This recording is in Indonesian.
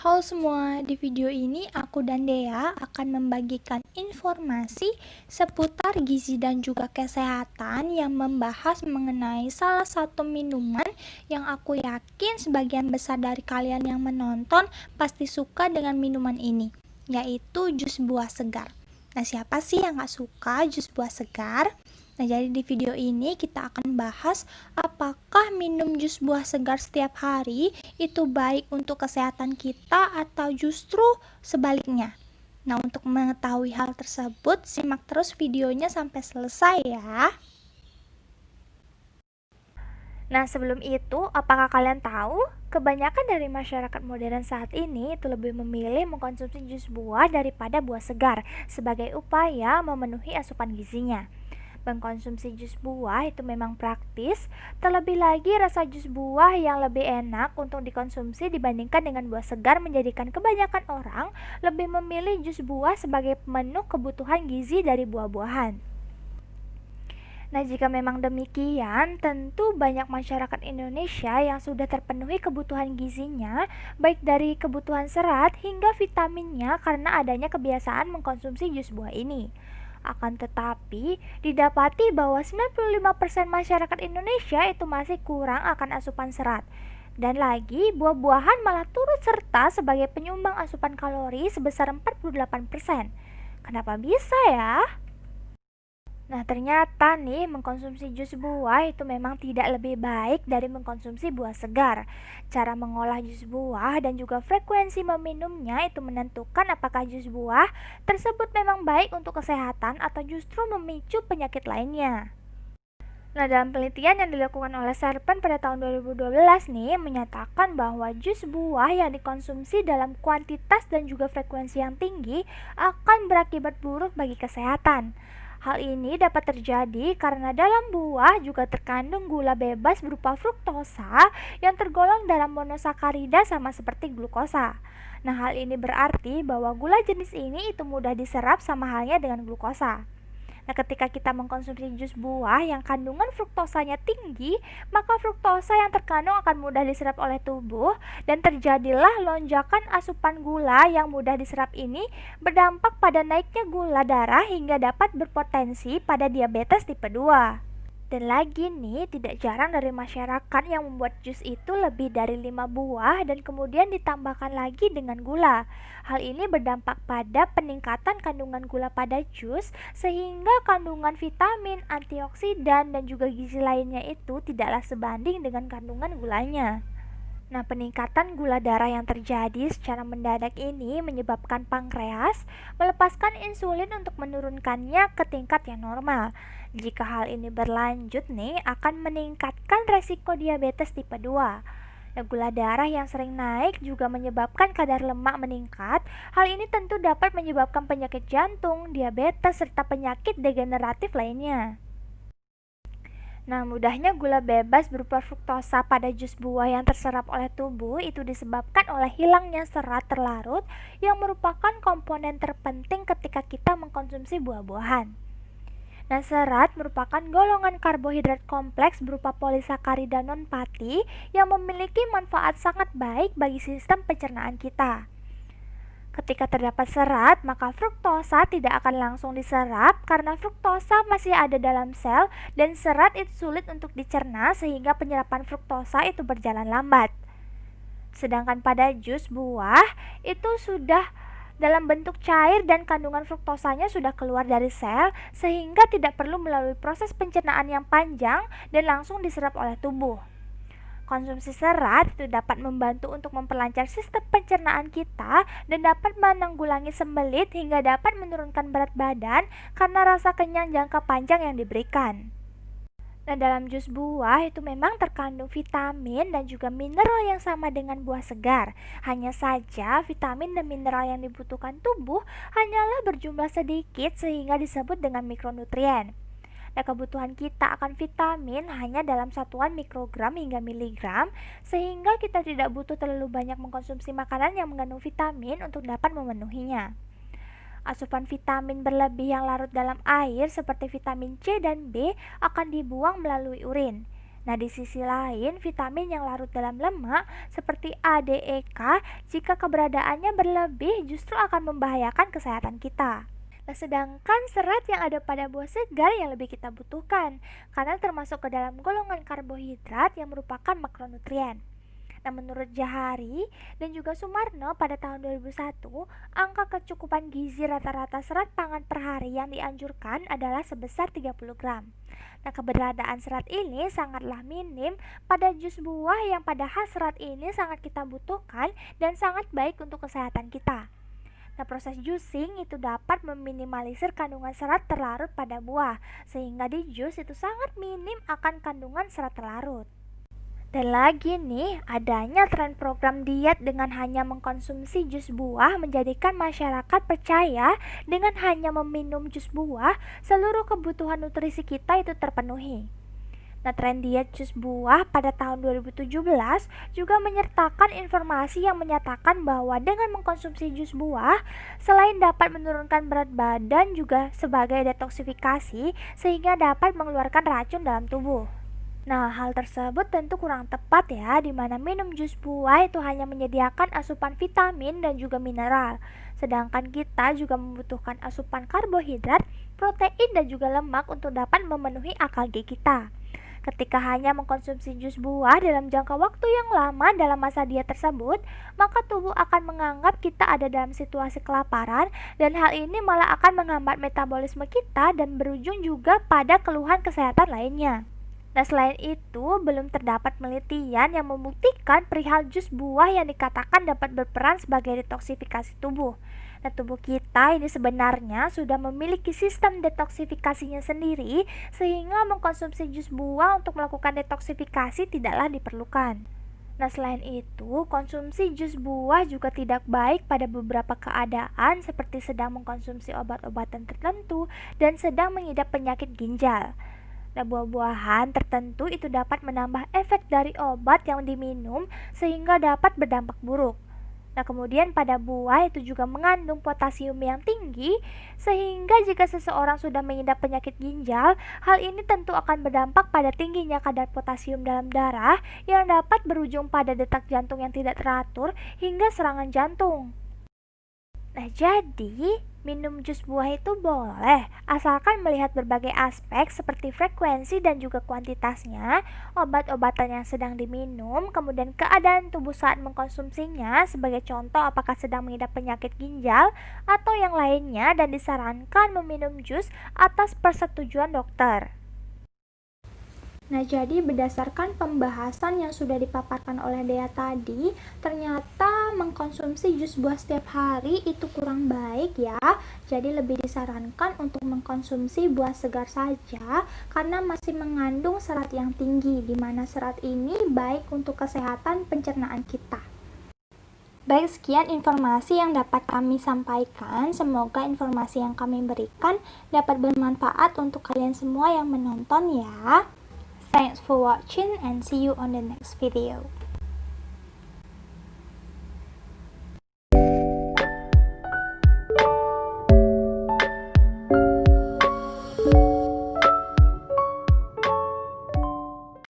Halo semua, di video ini aku dan Dea akan membagikan informasi seputar gizi dan juga kesehatan yang membahas mengenai salah satu minuman yang aku yakin sebagian besar dari kalian yang menonton pasti suka dengan minuman ini, yaitu jus buah segar. Nah, siapa sih yang gak suka jus buah segar? Nah, jadi di video ini kita akan bahas apakah minum jus buah segar setiap hari itu baik untuk kesehatan kita atau justru sebaliknya. Nah, untuk mengetahui hal tersebut, simak terus videonya sampai selesai ya. Nah, sebelum itu, apakah kalian tahu? Kebanyakan dari masyarakat modern saat ini itu lebih memilih mengkonsumsi jus buah daripada buah segar sebagai upaya memenuhi asupan gizinya. Mengkonsumsi jus buah itu memang praktis, terlebih lagi rasa jus buah yang lebih enak untuk dikonsumsi dibandingkan dengan buah segar menjadikan kebanyakan orang lebih memilih jus buah sebagai pemenuh kebutuhan gizi dari buah-buahan. Nah, jika memang demikian, tentu banyak masyarakat Indonesia yang sudah terpenuhi kebutuhan gizinya, baik dari kebutuhan serat hingga vitaminnya karena adanya kebiasaan mengkonsumsi jus buah ini. Akan tetapi, didapati bahwa 95% masyarakat Indonesia itu masih kurang akan asupan serat. Dan lagi, buah-buahan malah turut serta sebagai penyumbang asupan kalori sebesar 48%. Kenapa bisa ya? Nah, ternyata nih mengkonsumsi jus buah itu memang tidak lebih baik dari mengkonsumsi buah segar. Cara mengolah jus buah dan juga frekuensi meminumnya itu menentukan apakah jus buah tersebut memang baik untuk kesehatan atau justru memicu penyakit lainnya. Nah, dalam penelitian yang dilakukan oleh Serpent pada tahun 2012 nih menyatakan bahwa jus buah yang dikonsumsi dalam kuantitas dan juga frekuensi yang tinggi akan berakibat buruk bagi kesehatan. Hal ini dapat terjadi karena dalam buah juga terkandung gula bebas berupa fruktosa yang tergolong dalam monosakarida sama seperti glukosa. Nah, hal ini berarti bahwa gula jenis ini itu mudah diserap sama halnya dengan glukosa. Nah, ketika kita mengkonsumsi jus buah yang kandungan fruktosanya tinggi, maka fruktosa yang terkandung akan mudah diserap oleh tubuh dan terjadilah lonjakan asupan gula yang mudah diserap ini berdampak pada naiknya gula darah hingga dapat berpotensi pada diabetes tipe 2. Dan lagi nih, tidak jarang dari masyarakat yang membuat jus itu lebih dari 5 buah dan kemudian ditambahkan lagi dengan gula. Hal ini berdampak pada peningkatan kandungan gula pada jus sehingga kandungan vitamin, antioksidan, dan juga gizi lainnya itu tidaklah sebanding dengan kandungan gulanya. Nah, peningkatan gula darah yang terjadi secara mendadak ini menyebabkan pankreas melepaskan insulin untuk menurunkannya ke tingkat yang normal. Jika hal ini berlanjut nih, akan meningkatkan resiko diabetes tipe 2. Nah, gula darah yang sering naik juga menyebabkan kadar lemak meningkat. Hal ini tentu dapat menyebabkan penyakit jantung, diabetes, serta penyakit degeneratif lainnya. Nah, mudahnya gula bebas berupa fruktosa pada jus buah yang terserap oleh tubuh itu disebabkan oleh hilangnya serat terlarut yang merupakan komponen terpenting ketika kita mengkonsumsi buah-buahan. Nah, serat merupakan golongan karbohidrat kompleks berupa polisakarida non-fatty yang memiliki manfaat sangat baik bagi sistem pencernaan kita. Ketika terdapat serat, maka fruktosa tidak akan langsung diserap karena fruktosa masih ada dalam sel dan serat itu sulit untuk dicerna sehingga penyerapan fruktosa itu berjalan lambat. Sedangkan pada jus buah itu sudah dalam bentuk cair dan kandungan fruktosanya sudah keluar dari sel sehingga tidak perlu melalui proses pencernaan yang panjang dan langsung diserap oleh tubuh. Konsumsi serat itu dapat membantu untuk memperlancar sistem pencernaan kita dan dapat menanggulangi sembelit hingga dapat menurunkan berat badan karena rasa kenyang jangka panjang yang diberikan. Nah, dalam jus buah itu memang terkandung vitamin dan juga mineral yang sama dengan buah segar. Hanya saja vitamin dan mineral yang dibutuhkan tubuh hanyalah berjumlah sedikit sehingga disebut dengan mikronutrien. Nah, kebutuhan kita akan vitamin hanya dalam satuan mikrogram hingga miligram, sehingga kita tidak butuh terlalu banyak mengkonsumsi makanan yang mengandung vitamin untuk dapat memenuhinya. Asupan vitamin berlebih yang larut dalam air seperti vitamin C dan B akan dibuang melalui urin. Nah, di sisi lain, vitamin yang larut dalam lemak seperti A, D, E, K, jika keberadaannya berlebih justru akan membahayakan kesehatan kita. Nah, sedangkan serat yang ada pada buah segar yang lebih kita butuhkan, karena termasuk ke dalam golongan karbohidrat yang merupakan makronutrien. Nah, menurut Jahari dan juga Sumarno pada tahun 2001, angka kecukupan gizi rata-rata serat pangan per hari yang dianjurkan adalah sebesar 30 gram. Nah, keberadaan serat ini sangatlah minim pada jus buah yang padahal serat ini sangat kita butuhkan dan sangat baik untuk kesehatan kita. Nah, proses juicing itu dapat meminimalisir kandungan serat terlarut pada buah, sehingga di jus itu sangat minim akan kandungan serat terlarut. Dan lagi nih, adanya tren program diet dengan hanya mengkonsumsi jus buah menjadikan masyarakat percaya dengan hanya meminum jus buah, seluruh kebutuhan nutrisi kita itu terpenuhi. Nah, tren diet jus buah pada tahun 2017 juga menyertakan informasi yang menyatakan bahwa dengan mengkonsumsi jus buah, selain dapat menurunkan berat badan juga sebagai detoksifikasi sehingga dapat mengeluarkan racun dalam tubuh. Nah, hal tersebut tentu kurang tepat ya, di mana minum jus buah itu hanya menyediakan asupan vitamin dan juga mineral. Sedangkan kita juga membutuhkan asupan karbohidrat, protein dan juga lemak untuk dapat memenuhi AKG kita. Ketika hanya mengkonsumsi jus buah dalam jangka waktu yang lama dalam masa diet tersebut, maka tubuh akan menganggap kita ada dalam situasi kelaparan dan hal ini malah akan menghambat metabolisme kita dan berujung juga pada keluhan kesehatan lainnya. Nah, selain itu, belum terdapat penelitian yang membuktikan perihal jus buah yang dikatakan dapat berperan sebagai detoksifikasi tubuh. Nah, tubuh kita ini sebenarnya sudah memiliki sistem detoksifikasinya sendiri, sehingga mengkonsumsi jus buah untuk melakukan detoksifikasi tidaklah diperlukan. Nah, selain itu, konsumsi jus buah juga tidak baik pada beberapa keadaan seperti sedang mengkonsumsi obat-obatan tertentu dan sedang mengidap penyakit ginjal. Nah, buah-buahan tertentu itu dapat menambah efek dari obat yang diminum sehingga dapat berdampak buruk. Nah, kemudian pada buah itu juga mengandung potasium yang tinggi sehingga jika seseorang sudah mengidap penyakit ginjal, hal ini tentu akan berdampak pada tingginya kadar potasium dalam darah yang dapat berujung pada detak jantung yang tidak teratur hingga serangan jantung. Nah, jadi minum jus buah itu boleh, asalkan melihat berbagai aspek seperti frekuensi dan juga kuantitasnya, obat-obatan yang sedang diminum, kemudian keadaan tubuh saat mengkonsumsinya, sebagai contoh apakah sedang mengidap penyakit ginjal atau yang lainnya, dan disarankan meminum jus atas persetujuan dokter. Nah, jadi berdasarkan pembahasan yang sudah dipaparkan oleh Dea tadi, ternyata mengkonsumsi jus buah setiap hari itu kurang baik ya. Jadi lebih disarankan untuk mengkonsumsi buah segar saja karena masih mengandung serat yang tinggi, di mana serat ini baik untuk kesehatan pencernaan kita. Baik, sekian informasi yang dapat kami sampaikan. Semoga informasi yang kami berikan dapat bermanfaat untuk kalian semua yang menonton ya. Thanks for watching and see you on the next video.